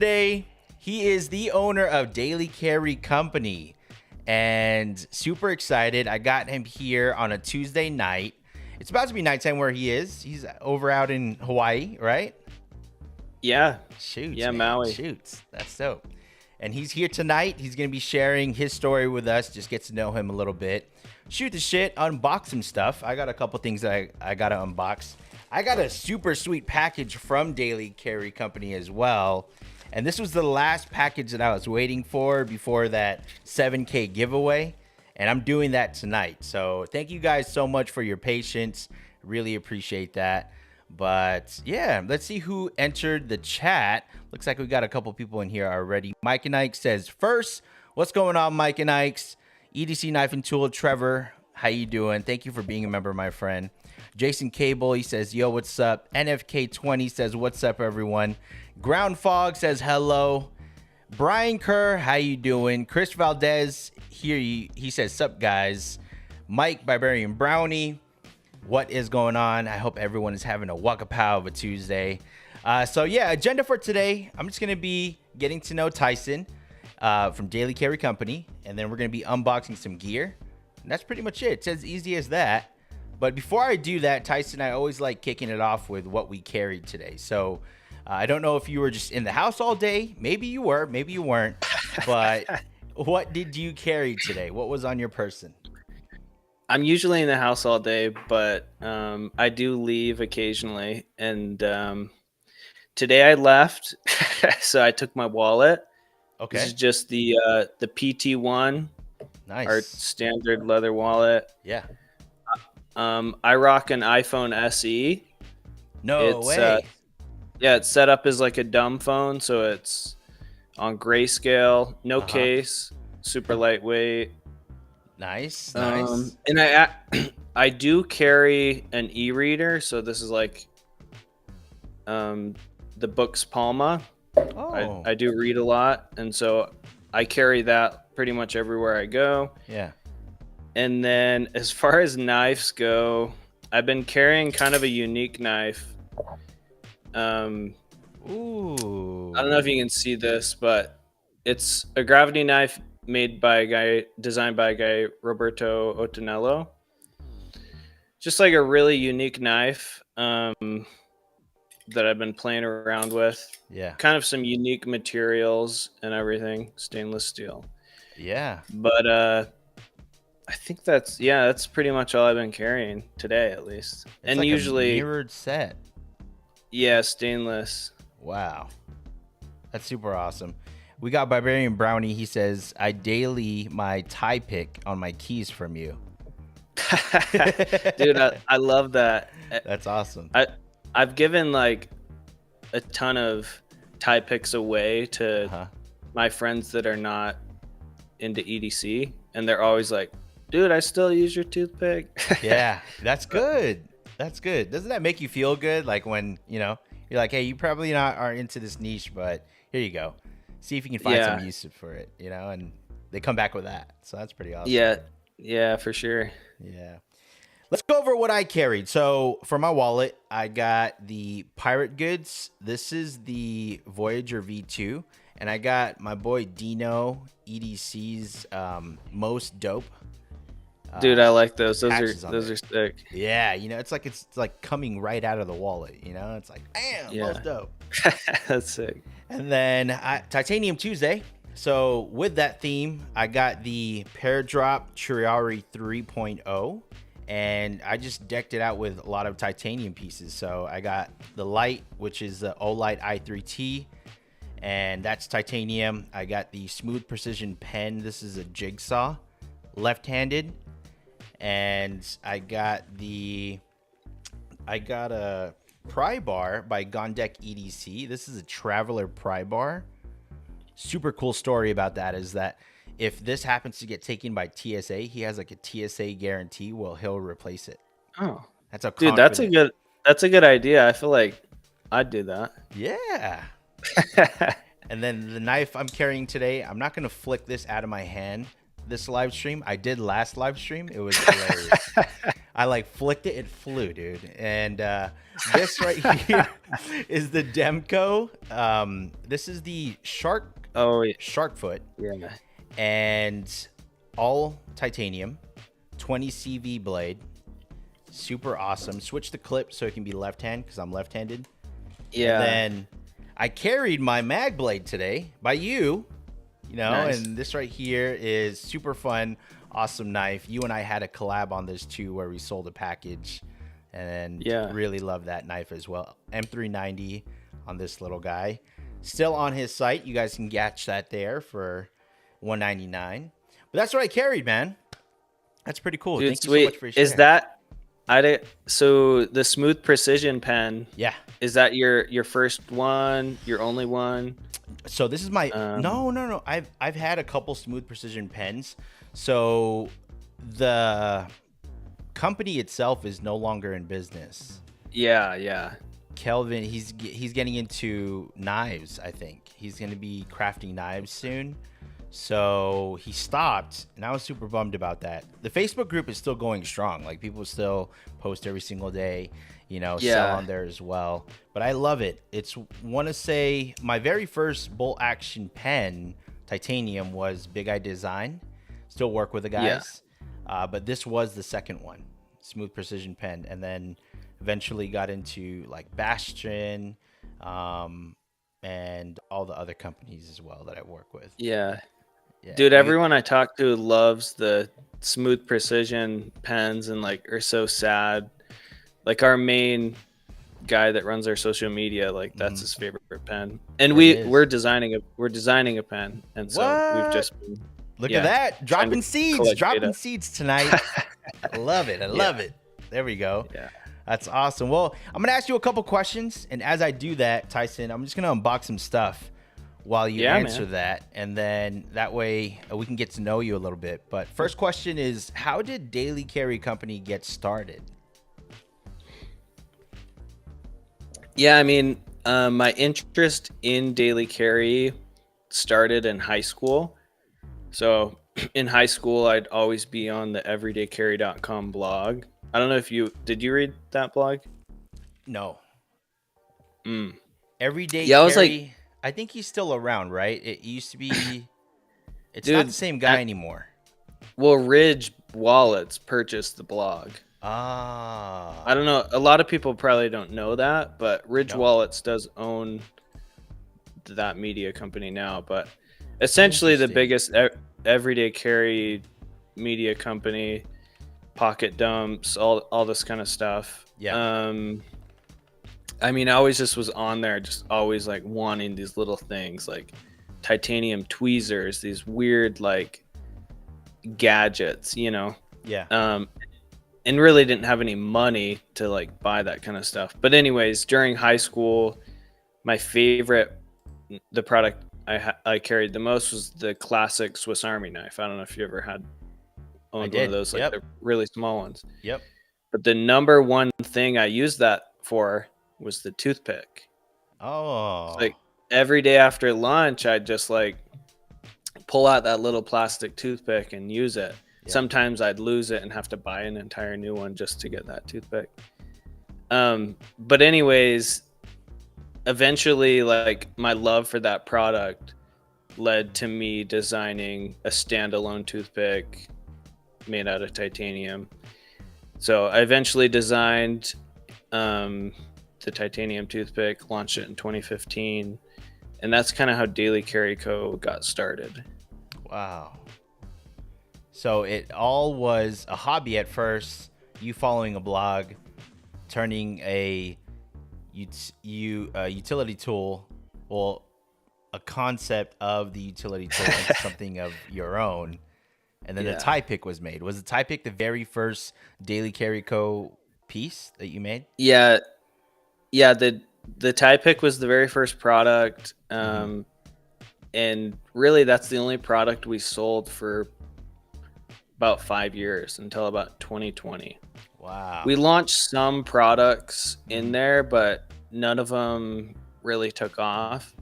Today, he is the owner of Daily Carry Company, and super excited. I got him here on a Tuesday night. It's about to be nighttime where he is. He's over out in Hawaii, right? Yeah. Shoots, Yeah, man. Maui. Shoots. That's dope. And he's here tonight. He's going to be sharing his story with us. Just get to know him a little bit. Shoot the shit, unbox some stuff. I got a couple things that I got to unbox. I got a super sweet package from Daily Carry Company as well. And this was the last package that I was waiting for before that 7K giveaway. And I'm doing that tonight. So thank you guys so much for your patience. Really appreciate that. But yeah, let's see who entered the chat. Looks like we got a couple people in here already. Mike and Ike says, first, what's going on, Mike and Ike's? EDC Knife and Tool, Trevor, how you doing? Thank you for being a member, my friend. Jason Cable, he says, yo, what's up? NFK20 says, what's up, everyone? Ground Fog says, hello. Brian Kerr, how you doing? Chris Valdez, he says, sup, guys. Mike Barbarian Brownie, what is going on? I hope everyone is having a wakapow of a Tuesday. So yeah, agenda for today, I'm just going to be getting to know Tyson from Daily Carry Company, and then we're going to be unboxing some gear. And that's pretty much it. It's as easy as that. But before I do that, Tyson, I always like kicking it off with what we carried today. So I don't know if you were just in the house all day. Maybe you were, maybe you weren't. But what did you carry today? What was on your person? I'm usually in the house all day, but I do leave occasionally. And today I left, so I took my wallet. Okay. This is just the PT1, Nice. our standard leather wallet. Yeah. I rock an iPhone SE. No way. Yeah, it's set up as like a dumb phone, so it's on grayscale, no case, super lightweight. Nice. And I do carry an e-reader, so this is like the Books Palma. Oh. I do read a lot, and so I carry that pretty much everywhere I go. Yeah. And then as far as knives go, I've been carrying kind of a unique knife. Ooh. I don't know if you can see this, but it's a gravity knife designed by a guy, Roberto Ottanello. Just like a really unique knife that I've been playing around with. Yeah. Kind of some unique materials and everything, stainless steel. Yeah. But I think that's pretty much all I've been carrying today, at least. It's and like usually a mirrored set. Yeah, stainless. Wow. That's super awesome. We got Barbarian Brownie. He says, I daily my tie pick on my keys from you. Dude, I love that. That's awesome. I've given like a ton of tie picks away to my friends that are not into EDC, and they're always like, dude, I still use your toothpick. Yeah, that's good. That's good. Doesn't that make you feel good? Like when, you're like, hey, you probably aren't into this niche, but here you go. See if you can find some use for it, and they come back with that. So that's pretty awesome. Yeah, for sure. Yeah. Let's go over what I carried. So for my wallet, I got the Pirate Goods. This is the Voyager V2. And I got my boy Dino, EDC's most dope. Dude, I like those. Those are sick. Yeah, it's like coming right out of the wallet, It's like, damn, most dope. That's sick. And then Titanium Tuesday. So with that theme, I got the Peardrop Triari 3.0. And I just decked it out with a lot of titanium pieces. So I got the light, which is the Olight i3T. And that's titanium. I got the Smooth Precision pen. This is a jigsaw, left-handed. And I got a pry bar by Gondek EDC. This is a Traveler pry bar. Super cool story about that is that if this happens to get taken by TSA, he has like a TSA guarantee. Well, he'll replace it. Oh, that's a dude. That's a good idea. I feel like I'd do that. Yeah. And then the knife I'm carrying today, I'm not gonna flick this out of my hand this live stream. I did last live stream. It was hilarious. I like flicked it, it flew, dude. And this right here is the Demco. This is the Oh shark foot, yeah. and all titanium, 20 CV blade, super awesome. Switch the clip so it can be left hand because I'm left-handed. Yeah. And then I carried my mag blade today by you, Nice. and this right here is super fun, awesome knife. You and I had a collab on this too where we sold a package, and really love that knife as well. M390 on this little guy. Still on his site. You guys can catch that there for $199. But that's what I carried, man. That's pretty cool. Dude, Thank sweet. you so much for your share. Is that so the Smooth Precision pen? Yeah. Is that your first one? Your only one? So this is my no. I've had a couple Smooth Precision pens. So the company itself is no longer in business. Yeah. Kelvin, he's getting into knives. I think he's going to be crafting knives soon. So he stopped, and I was super bummed about that. The Facebook group is still going strong. Like, people still post every single day, sell on there as well. But I love it. It's, want to say, my very first bolt action pen, titanium, was Big Eye Design. Still work with the guys. Yeah. But this was the second one, Smooth Precision pen. And then eventually got into, like, Bastion, and all the other companies as well that I work with. Yeah. Dude, everyone I talk to loves the Smooth Precision pens and like are so sad. Like our main guy that runs our social media, like that's his favorite pen. And we're designing a pen, and so we've just been look at that, dropping seeds tonight. I love it. I love it. There we go. Yeah. That's awesome. Well, I'm gonna ask you a couple questions, and as I do that, Tyson, I'm just gonna unbox some stuff while you answer that, and then that way we can get to know you a little bit. But first question is, how did Daily Carry Company get started? Yeah, I mean, my interest in Daily Carry started in high school. So in high school, I'd always be on the everydaycarry.com blog. I don't know if did you read that blog? No. Everyday Carry. I was like, I think he's still around, right? It used to be. It's not the same guy anymore. Well, Ridge Wallets purchased the blog. Ah. I don't know. A lot of people probably don't know that, but Ridge Wallets does own that media company now. But essentially, the biggest everyday carry media company, pocket dumps, all this kind of stuff. Yeah. I mean, I always just was on there, just always like wanting these little things like titanium tweezers, these weird like gadgets, Yeah. And really didn't have any money to like buy that kind of stuff. But anyways, during high school, my favorite, the product I carried the most was the classic Swiss Army knife. I don't know if you ever had owned one of those, like the really small ones. Yep. But the number one thing I used that for was the toothpick. Oh. Like every day after lunch, I'd just like pull out that little plastic toothpick and use it. Yep. Sometimes I'd lose it and have to buy an entire new one just to get that toothpick. But anyways, eventually, like my love for that product led to me designing a standalone toothpick made out of titanium. So I eventually designed the titanium toothpick, launched it in 2015, and that's kind of how DailyCarryCo got started. Wow. So it all was a hobby at first, you following a blog, turning a utility tool, well, a concept of the utility tool into something of your own. And then the tie pick was made. Was the tie pick the very first DailyCarryCo piece that you made? Yeah. The tie pick was the very first product. And really that's the only product we sold for about 5 years until about 2020. Wow. We launched some products in there, but none of them really took off.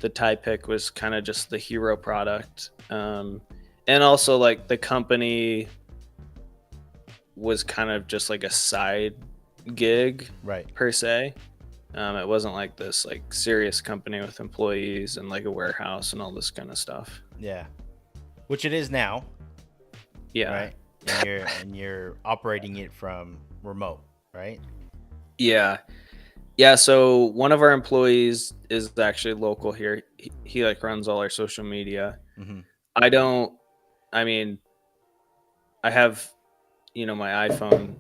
The tie pick was kind of just the hero product. And also like the company was kind of just like a side gig Right. per se. It wasn't like this like serious company with employees and like a warehouse and all this kind of stuff. Yeah. Which it is now, Yeah. right? And you're operating it from remote, right? Yeah. Yeah. So one of our employees is actually local here. He like runs all our social media. Mm-hmm. I don't, I mean, I have, my iPhone.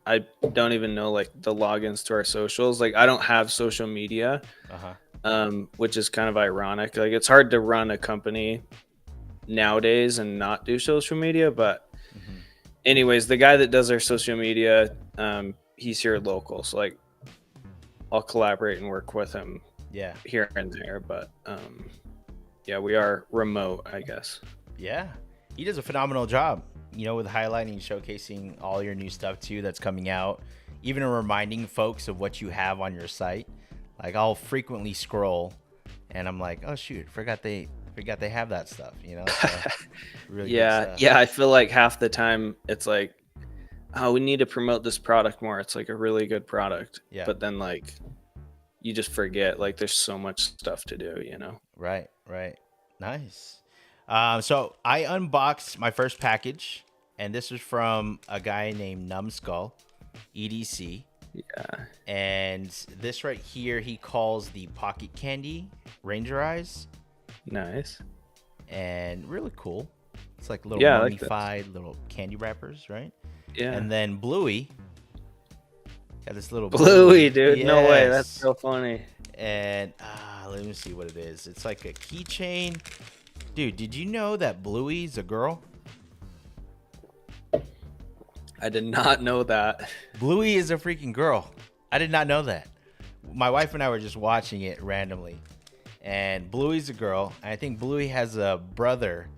I don't even know like the logins to our socials. Like I don't have social media, which is kind of ironic. Like it's hard to run a company nowadays and not do social media. But anyways, the guy that does our social media, he's here local. So like I'll collaborate and work with him here and there. But yeah, we are remote, I guess. Yeah. He does a phenomenal job, with highlighting and showcasing all your new stuff too that's coming out, even reminding folks of what you have on your site. Like I'll frequently scroll and I'm like, oh shoot, forgot they have that stuff, So, really good stuff. Yeah, I feel like half the time it's like, oh, we need to promote this product more. It's like a really good product. Yeah. But then like you just forget, like there's so much stuff to do, Right. Nice. So I unboxed my first package, and this was from a guy named Numbskull, EDC. Yeah. And this right here, he calls the Pocket Candy Ranger Eyes. Nice. And really cool. It's like little mummified little candy wrappers, right? Yeah. And then Bluey. Got this little Bluey, dude. Yes. No way. That's so funny. And let me see what it is. It's like a keychain. Dude, did you know that Bluey's a girl? I did not know that. Bluey is a freaking girl. I did not know that. My wife and I were just watching it randomly. And Bluey's a girl. And I think Bluey has a brother.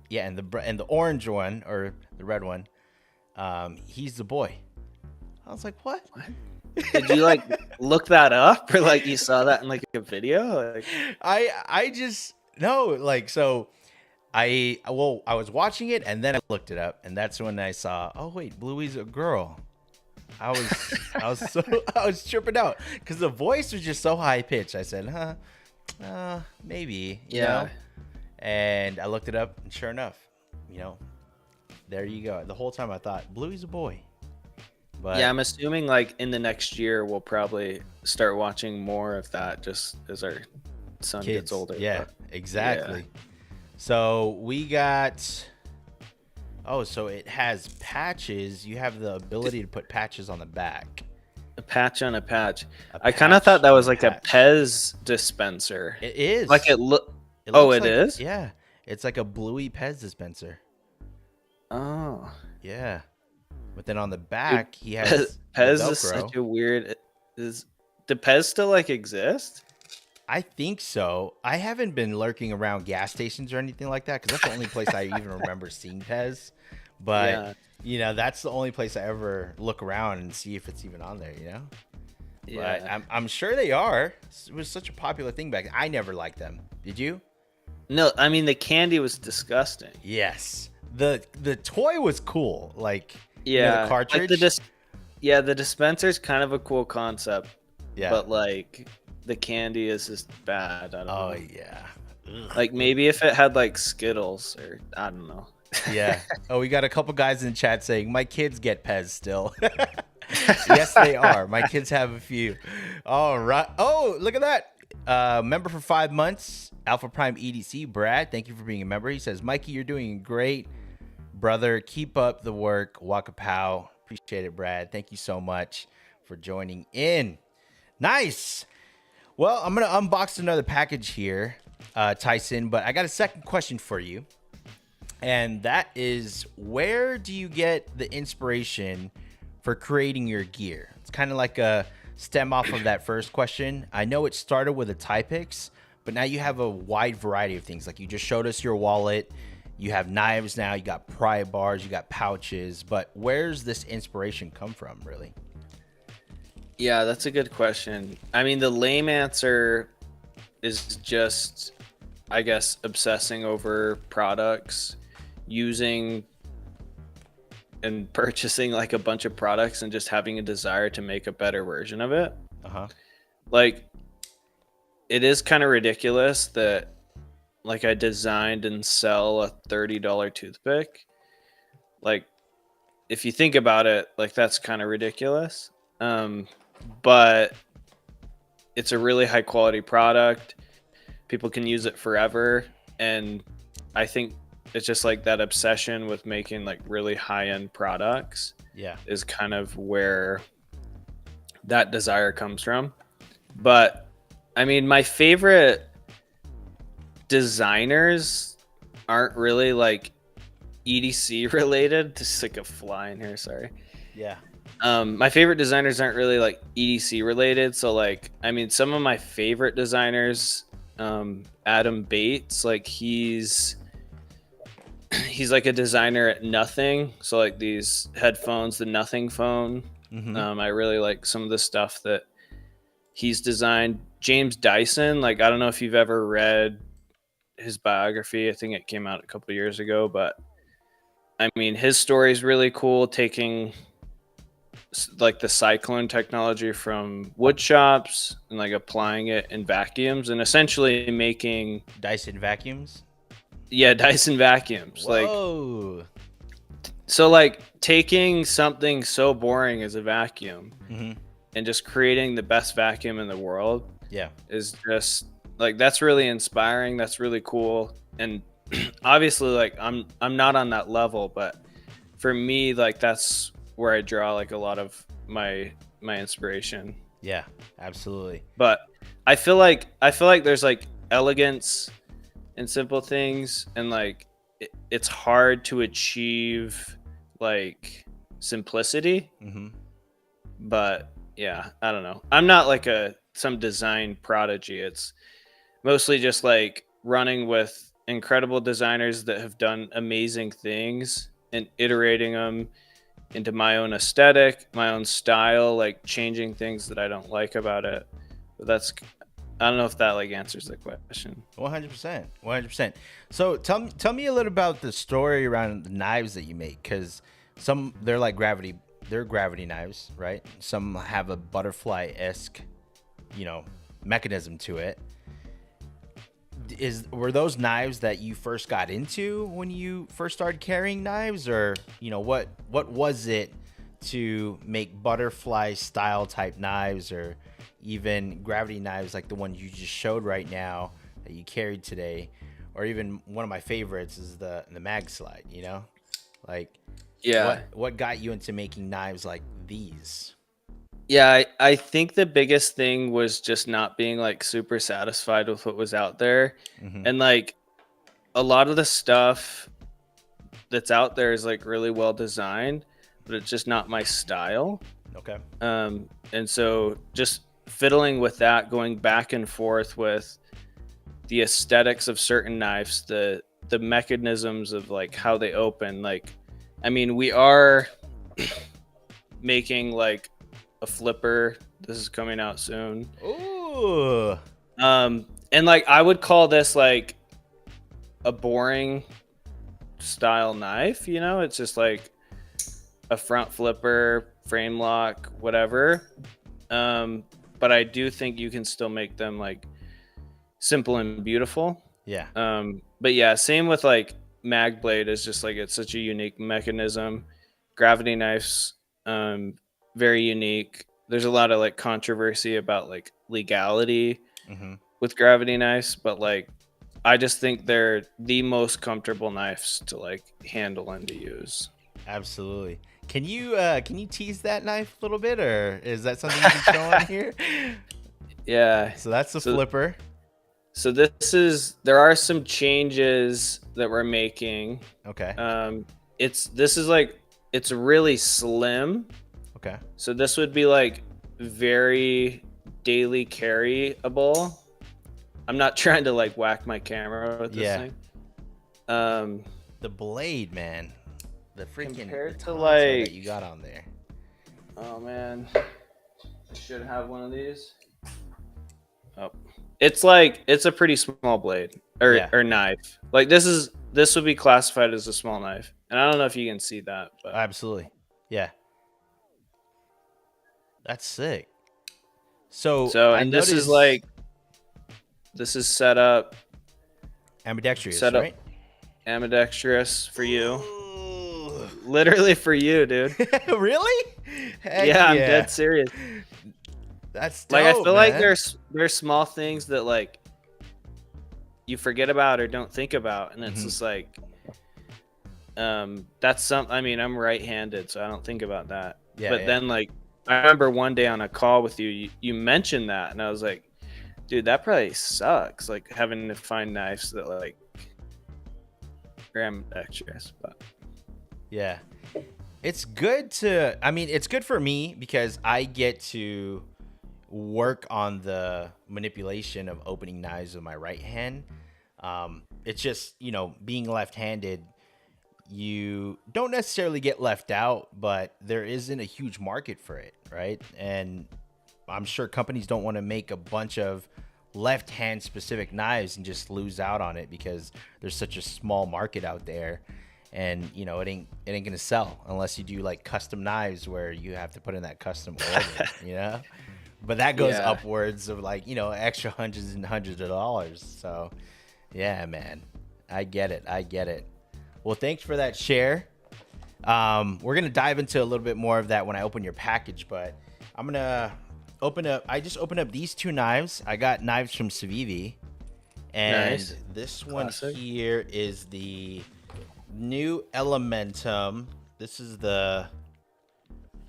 Yeah, and the orange one, or the red one, he's the boy. I was like, what? Did you like look that up, or like you saw that in like a video? Like... I just no, like, so I was watching it and then I looked it up, and that's when I saw, oh wait, Bluey's a girl. I was tripping out because the voice was just so high pitched. I said, maybe, you know? And I looked it up, and sure enough, there you go. The whole time I thought Bluey's a boy. But yeah, I'm assuming like in the next year we'll probably start watching more of that just as our son gets older. Yeah, exactly. Yeah. So we got, so it has patches. You have the ability to put patches on the back. A patch on a patch. I kind of thought that was like a Pez dispenser. It is. Like it is? Yeah. It's like a Bluey Pez dispenser. Oh. Yeah. But then on the back, he has Pez is such a weird. Do Pez still like exist? I think so. I haven't been lurking around gas stations or anything like that because that's the only place I even remember seeing Pez. But that's the only place I ever look around and see if it's even on there. Yeah. But I'm sure they are. It was such a popular thing back then. I never liked them. Did you? No, I mean the candy was disgusting. Yes. The toy was cool. Like. Yeah, the cartridge. Like the dispenser's kind of a cool concept. Yeah, but like the candy is just bad. I don't know. Oh yeah. Ugh. Like maybe if it had like Skittles or I don't know. Yeah. Oh, we got a couple guys in chat saying my kids get Pez still. Yes, they are. My kids have a few. All right. Oh, look at that. Member for 5 months, Alpha Prime EDC, Brad. Thank you for being a member. He says, Mikey, you're doing great. Brother, keep up the work. Waka pow. Appreciate it, Brad. Thank you so much for joining in. Nice. Well, I'm going to unbox another package here, Tyson, but I got a second question for you. And that is, where do you get the inspiration for creating your gear? It's kind of like a stem off of that first question. I know it started with a Typix, but now you have a wide variety of things. Like you just showed us your wallet. You have knives now, you got pry bars, you got pouches, but where's this inspiration come from, really? Yeah, that's a good question. I mean, the lame answer is just, I guess, obsessing over products, using and purchasing like a bunch of products and just having a desire to make a better version of it. Like, it is kind of ridiculous that like I designed and sell a $30 toothpick. Like, if you think about it, like that's kind of ridiculous. But it's a really high quality product. People can use it forever. And I think it's just like that obsession with making like really high end products. Yeah. Is kind of where that desire comes from. But I mean, my favorite designers aren't really like EDC related. Just like a fly in here, sorry. Yeah. My favorite designers aren't really like EDC related. So like, I mean, some of my favorite designers, Adam Bates, like he's like a designer at Nothing. So like these headphones, the Nothing phone. I really like some of the stuff that he's designed. James Dyson, like I don't know if you've ever read his biography. I think it came out a couple years ago, but I mean, his story is really cool, taking like the cyclone technology from wood shops and like applying it in vacuums and essentially making Dyson vacuums. Yeah, Dyson vacuums. Whoa. Like, so like taking something so boring as a vacuum and just creating the best vacuum in the world. Yeah, is just like, that's really inspiring. That's really cool. And obviously, like I'm not on that level, but for me, like that's where I draw like a lot of my inspiration. Yeah, absolutely. But I feel like there's like elegance in simple things, and like it's hard to achieve like simplicity. But yeah, I don't know. I'm not like some design prodigy. It's mostly just like running with incredible designers that have done amazing things and iterating them into my own aesthetic, my own style, like changing things that I don't like about it. But I don't know if that like answers the question. 100%. So tell me a little about the story around the knives that you make, because they're like gravity knives, right? Some have a butterfly-esque, mechanism to it. Were those knives that you first got into when you first started carrying knives, or what was it to make butterfly style type knives, or even gravity knives like the one you just showed right now that you carried today, or even one of my favorites is the mag slide, like, yeah, what got you into making knives like these? Yeah, I think the biggest thing was just not being like super satisfied with what was out there. And like a lot of the stuff that's out there is like really well designed, but it's just not my style. Okay. And so just fiddling with that, going back and forth with the aesthetics of certain knives, the mechanisms of like how they open. Like, I mean, we are making like a flipper. This is coming out soon. Ooh. And like I would call this like a boring style knife, it's just like a front flipper, frame lock, whatever. But I do think you can still make them like simple and beautiful. Yeah. But yeah, same with like mag blade is just like, it's such a unique mechanism. Gravity knives, very unique. There's a lot of like controversy about like legality with gravity knives, but like I just think they're the most comfortable knives to like handle and to use. Absolutely. Can you tease that knife a little bit, or is that something you can show on here? Yeah. So that's the flipper. So there are some changes that we're making. Okay. It's really slim. Okay. So this would be like very daily carryable. I'm not trying to like whack my camera with this thing. The blade, man. The freaking compared to like that you got on there. Oh man. I should have one of these. Oh. It's a pretty small blade or knife. Like this is this would be classified as a small knife, and I don't know if you can see that, but Absolutely. Yeah. That's sick. So I and this is noticed like this is set up ambidextrous, right? ambidextrous for you, Ooh. literally for you, dude. Really? Heck Yeah, I'm dead serious. That's dope, Like I feel like man. there's small things that like you forget about or don't think about, and it's just like that's some. I mean, I'm right-handed, so I don't think about that. Yeah, But then like I remember one day on a call with you, you mentioned that, and I was like, dude, that probably sucks. Like having to find knives that like are ambidextrous, but yeah. It's good to, I mean, it's good for me because I get to work on the manipulation of opening knives with my right hand. It's just, you know, being left-handed, you don't necessarily get left out, but there isn't a huge market for it, right? And I'm sure companies don't want to make a bunch of left-hand specific knives and just lose out on it because there's such a small market out there. And you know, it ain't gonna sell unless you do like custom knives where you have to put in that custom order, you know. But that goes Yeah. upwards of like, you know, extra hundreds and hundreds of dollars. So yeah, man, I get it. Well, thanks for that share. We're gonna dive into a little bit more of that when I open your package, but I'm gonna open up. I just opened up these two knives. I got knives from Civivi, and Nice. this one Classic. here is the new Elementum. This is the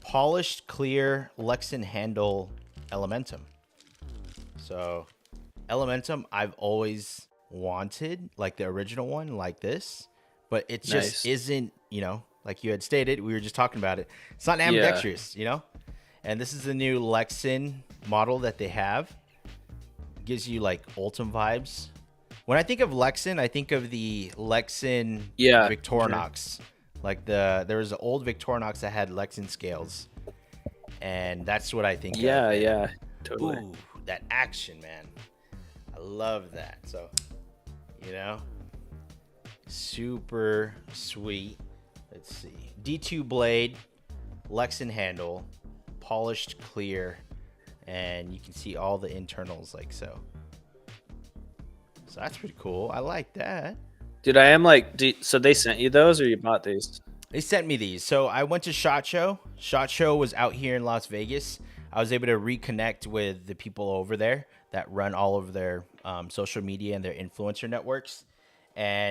polished clear Lexan handle Elementum. So Elementum, I've always wanted like the original one like this, but it just Nice. isn't, you know, like you had stated, we were just talking about it. It's not ambidextrous, you know? And this is the new Lexan model that they have. Gives you like Ultim vibes. When I think of Lexan, I think of the Lexan Victorinox. Like there was an old Victorinox that had Lexan scales. And that's what I think of. Yeah, totally. Ooh, that action, man. I love that. So, you know, super sweet. Let's see. D2 blade, Lexan handle, polished clear, and you can see all the internals like so. So that's pretty cool. I like that. Dude, I am like, so they sent you those or you bought these? They sent me these. So I went to SHOT Show. SHOT Show was out here in Las Vegas. I was able to reconnect with the people over there that run all of their social media and their influencer networks. And